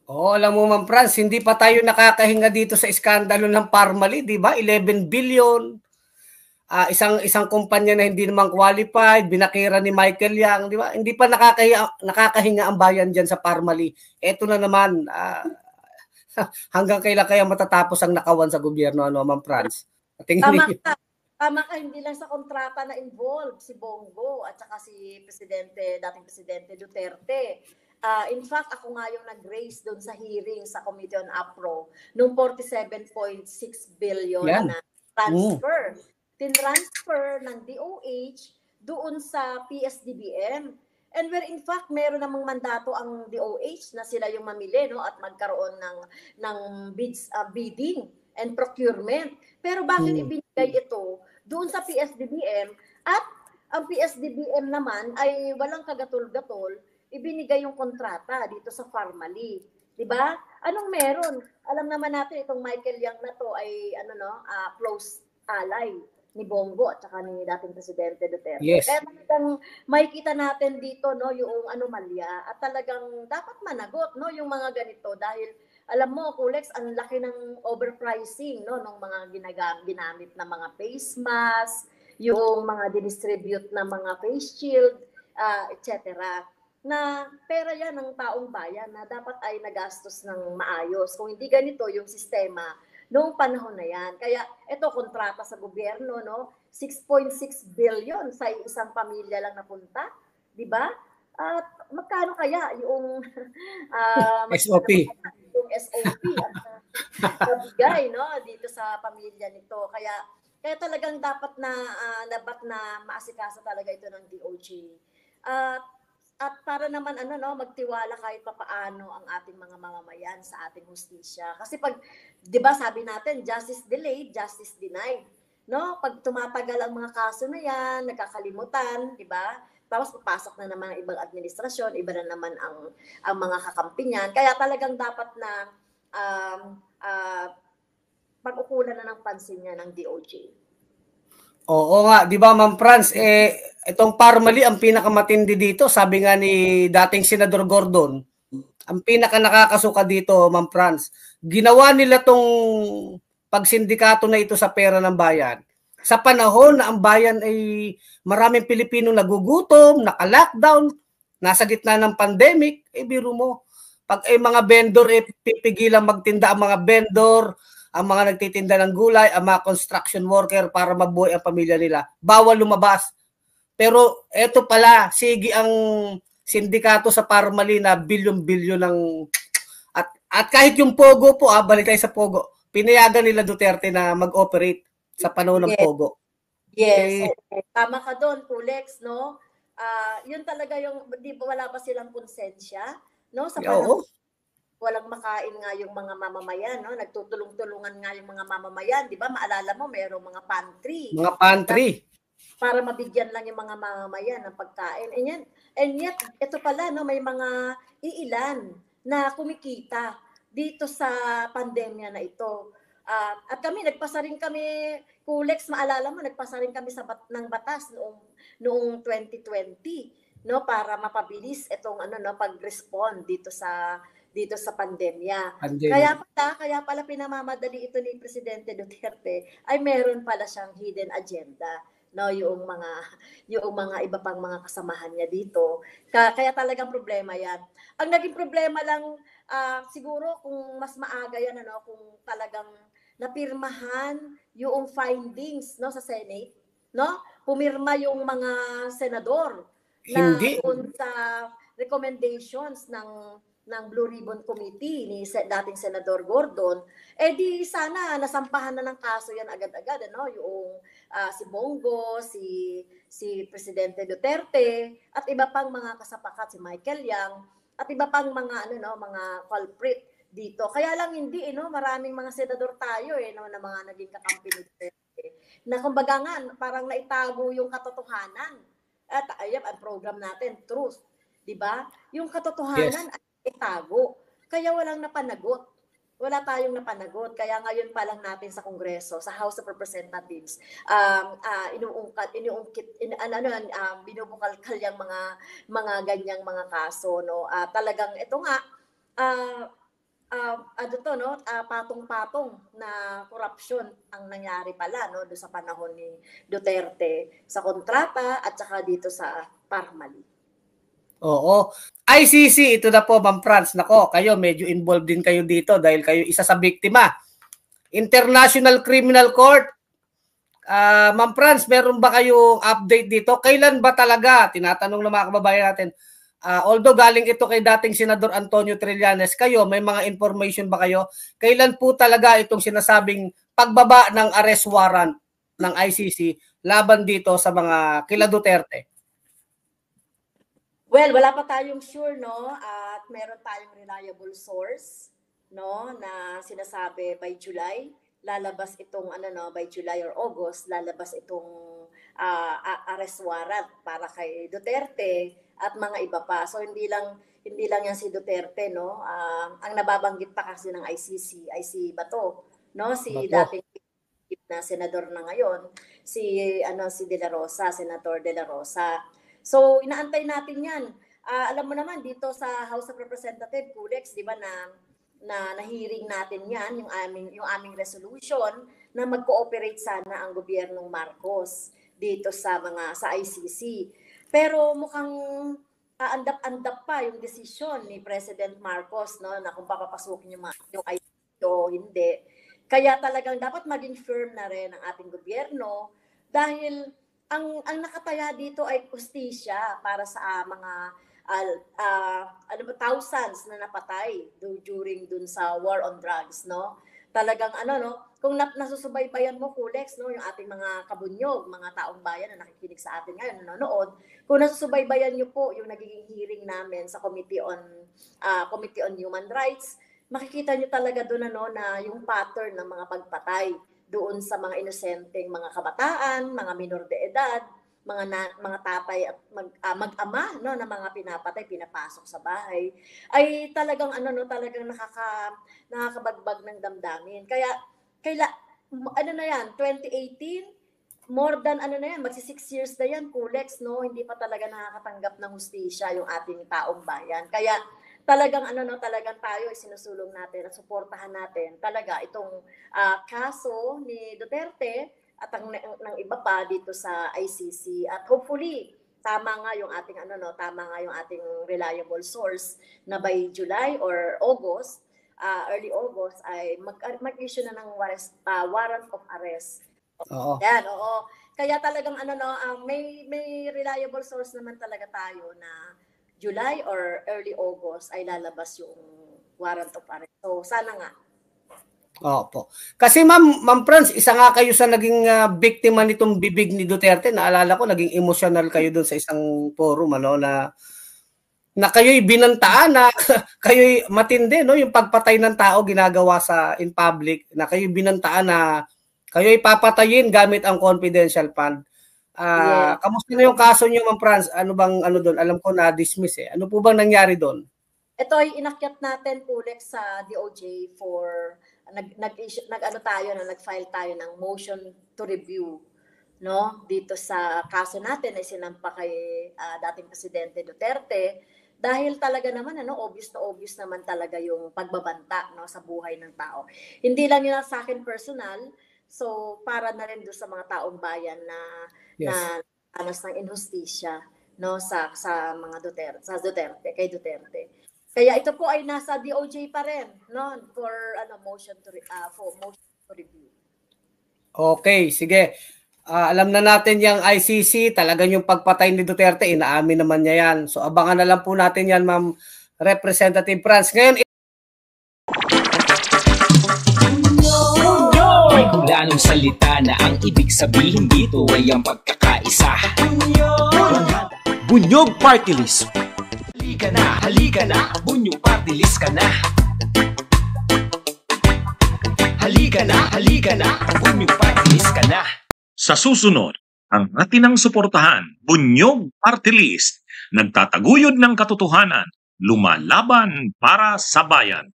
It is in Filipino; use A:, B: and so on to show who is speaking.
A: Oo, alam mo Ma'am Franz, hindi pa tayo nakakahinga dito sa iskandalo ng Parmalee, 'di ba? 11 billion. Isang kumpanya na hindi naman qualified, binakira ni Michael Yang, 'di ba? Hindi pa nakakahinga ang bayan diyan sa Parmalee. Ito na naman hanggang kailan kaya matatapos ang nakawan sa gobyerno, ano Ma'am Franz? Tingin
B: Tama
A: niyo.
B: ka. Tama ka, hindi lang sa kontrata na involved si Bongo at saka si dating Presidente Duterte. In fact, ako nga yung nag-raise doon sa hearing sa Committee on APRO nung 47.6 billion
A: Yan.
B: na transfer. Tinransfer ng DOH doon sa PSDBM. And where in fact, meron namang mandato ang DOH na sila yung mamili, no, at magkaroon ng bidding and procurement. Pero bakit ibinigay ito doon sa PSDBM at ang PSDBM naman ay walang kagatol-gatol, ibinigay yung kontrata dito sa Parmalee. 'Di ba? Anong meron? Alam naman natin itong Michael Yang na to ay close ally ni Bongo at saka ni dating Presidente Duterte.
A: Yes.
B: Kaya talagang makikita natin dito, no, yung anomalya at talagang dapat managot, no, yung mga ganito dahil alam mo, Kulex, ang laki ng overpricing, no, ng mga ginamit na mga face mask, yung mga distribute na mga face shield, etc. Na pera yan ng taong bayan na dapat ay nagastos ng maayos. Kung hindi ganito yung sistema noong panahon na yan. Kaya ito, kontrata sa gobyerno, no? 6.6 billion sa isang pamilya lang napunta. Di ba? At magkano kaya yung
A: SOP.
B: Yung SOP at nabigay, no, dito sa pamilya nito. Kaya talagang dapat na maasikaso talaga ito ng DOJ. At para naman magtiwala kahit papaano ang ating mga mamamayan sa ating hustisya. Kasi pag 'di ba sabi natin, justice delayed, justice denied. No? Pag tumatagal ang mga kaso na 'yan, nagkakalimutan, 'di ba? Tapos papasok na naman ang ibang administrasyon, iba na naman ang mga kakampi niyan. Kaya talagang dapat na pag-ukulan na ng pansin niya ng DOJ.
A: Oo nga, 'di ba Ma'am Franz, itong Parmalee ang pinakamatindi dito, sabi nga ni dating Senador Gordon, ang pinaka nakakasuka dito, Ma'am Franz, ginawa nila tong pagsindikato na ito sa pera ng bayan. Sa panahon na ang bayan ay maraming Pilipino nagugutom, naka-lockdown, nasa gitna ng pandemic, biro mo, pag mga vendor pipigilan magtinda ang mga vendor, ang mga nagtitinda ng gulay, ang mga construction worker para mabuhay ang pamilya nila. Bawal lumabas. Pero eto pala, sige ang sindikato sa Parmalee na bilyon-bilyon ng at kahit yung Pogo po, balik tayo sa Pogo, pinayagan nila Duterte na mag-operate sa panahon ng Pogo.
B: Yes. Tama ka doon, Kulex, no? Yun talaga yung, di ba wala ba silang konsensya, no? Sa panahon walang makain nga yung mga mamamayan, no? Nagtutulong-tulungan nga yung mga mamamayan, di ba? Maalala mo, mayroong mga pantry.
A: Mga pantry.
B: Para mabigyan lang yung mga mamamayan ng pagkain. And yet, ito pala, no, may mga iilan na kumikita dito sa pandemya na ito. At kami, nagpasa rin kami, Kulex, maalala mo, nagpasa rin kami ng batas noong 2020, no, para mapabilis itong pag-respond dito sa pandemya. Kaya pala pinamamadali ito ni Presidente Duterte ay meron pala siyang hidden agenda, no, yung mga iba pang mga kasamahan niya dito. Kaya talagang problema 'yan. Ang naging problema lang siguro kung mas maaga 'yan, kung talagang napirmahan yung findings, no, sa Senate, no? Pumirma yung mga senador na doon sa recommendations ng Blue Ribbon Committee ni dating Senador Gordon, di sana nasampahan na ng kaso yan agad-agad, yung si Bongo, si Presidente Duterte, at iba pang mga kasapakat, si Michael Yang, at iba pang mga mga culprit dito. Kaya lang hindi, maraming mga senador tayo na mga naging kakampi ni Duterte, na kumbaga nga parang naitago yung katotohanan. At ayan ang program natin, Truth, 'di ba? Yung katotohanan ay itago. Kaya walang napanagot. Wala tayong napanagot. Kaya ngayon pa lang natin sa Kongreso, sa House of Representatives, binubukalkal yung mga ganyang mga kaso, no. Talagang ito nga, ano to, no, patong-patong na korupsyon ang nangyari pala, no, doon sa panahon ni Duterte sa kontrata at saka dito sa Parmali.
A: Oo. ICC, ito na po, Ma'am Franz. Nako, kayo, medyo involved din kayo dito dahil kayo isa sa biktima. International Criminal Court. Ma'am Franz, meron ba kayong update dito? Kailan ba talaga, tinatanong ng mga kababayan natin, although galing ito kay dating Senador Antonio Trillanes, kayo, may mga information ba kayo? Kailan po talaga itong sinasabing pagbaba ng arrest warrant ng ICC laban dito sa mga kila Duterte?
B: Well, wala pa tayong sure, no? At meron tayong reliable source, no, na sinasabi by July lalabas itong by July or August lalabas itong arrest warrant para kay Duterte at mga iba pa. So hindi lang yan si Duterte, no. Ang nababanggit pa kasi ng ICC ay si Bato, no, si dating na senador na ngayon, si De La Rosa, Senator De La Rosa. So inaantay natin 'yan. Alam mo naman dito sa House of Representatives, Kulex, 'di ba, na hearing natin 'yan, yung aming resolution na mag-cooperate sana ang gobyernong Marcos dito sa ICC. Pero mukhang andap-andap pa yung desisyon ni President Marcos, no, na kung papapasukin yung ICC o hindi. Kaya talagang dapat maging firm na rin ang ating gobyerno dahil ang nakataya dito ay justisya para sa mga thousands na napatay during dun sa war on drugs, no. Talagang kung nasusubaybayan mo, Kulex, no, yung ating mga kabunyog, mga taong bayan na nakikinig sa atin ngayon, nanonood, kung nasusubaybayan niyo po yung nagiging hearing namin sa Committee on Human Rights, makikita niyo talaga doon na yung pattern ng mga pagpatay doon sa mga inosenteng mga kabataan, mga minor de edad, mga tatay at mag-ama, no, na mga pinapatay, pinapasok sa bahay, ay talagang talagang nakakabagbag ng damdamin. Kaya 2018, more than magsi 6 years na yan, Kulex, no, hindi pa talaga nakakatanggap ng hustisya yung ating taong bayan. Kaya talagang talagang tayo ay sinusulong natin at suportahan natin talaga itong kaso ni Duterte at ng iba pa dito sa ICC, at hopefully tama nga yung ating reliable source na by July or August, early August ay mag-issue na ng warrant of arrest.
A: Oo.
B: Yan, oo. Kaya talagang may reliable source naman talaga tayo na July or early August ay lalabas yung warrant of arrest. So sana nga.
A: Opo. Kasi Ma'am Franz, isa nga kayo sa naging biktima nitong bibig ni Duterte. Naalala ko, naging emotional kayo doon sa isang forum, na kayo'y binantaan, na kayo'y matindi, no, yung pagpatay ng tao ginagawa in public, na kayo'y binantaan na kayo'y papatayin gamit ang confidential fund.
B: Yeah.
A: Kamusta na yung kaso niyo, Ma'am Franz? Ano bang doon? Alam ko na dismiss eh. Ano po bang nangyari doon?
B: Ito ay inakyat natin, Kulex, sa DOJ for nag-file tayo ng motion to review, no, dito sa kaso natin ay sinampa kay dating Presidente Duterte dahil talaga naman obvious naman talaga yung pagbabanta, no, sa buhay ng tao. Hindi lang yun sa akin personal, so para na rin doon sa mga taong bayan na
A: Yes.
B: na anas ng injustisya, no, sa mga Duterte, kay Duterte. Kaya ito po ay nasa DOJ pa rin, no, for motion to review.
A: Okay, sige. Alam na natin yung ICC, talagang yung pagpatay ni Duterte, inaamin naman niya yan. So abangan na lang po natin yan, Ma'am Representative Franz. Ngayon,
C: may hulanong salita na ang ibig sabihin dito ay ang pagkakaisa. Bunyog Party List. Halika na, Bunyog Party List ka na. Halika na, Bunyog Party List ka na.
D: Sa susunod, ang atinang suportahan, Bunyog Party List, nagtataguyod ng katotohanan, lumalaban para sa bayan.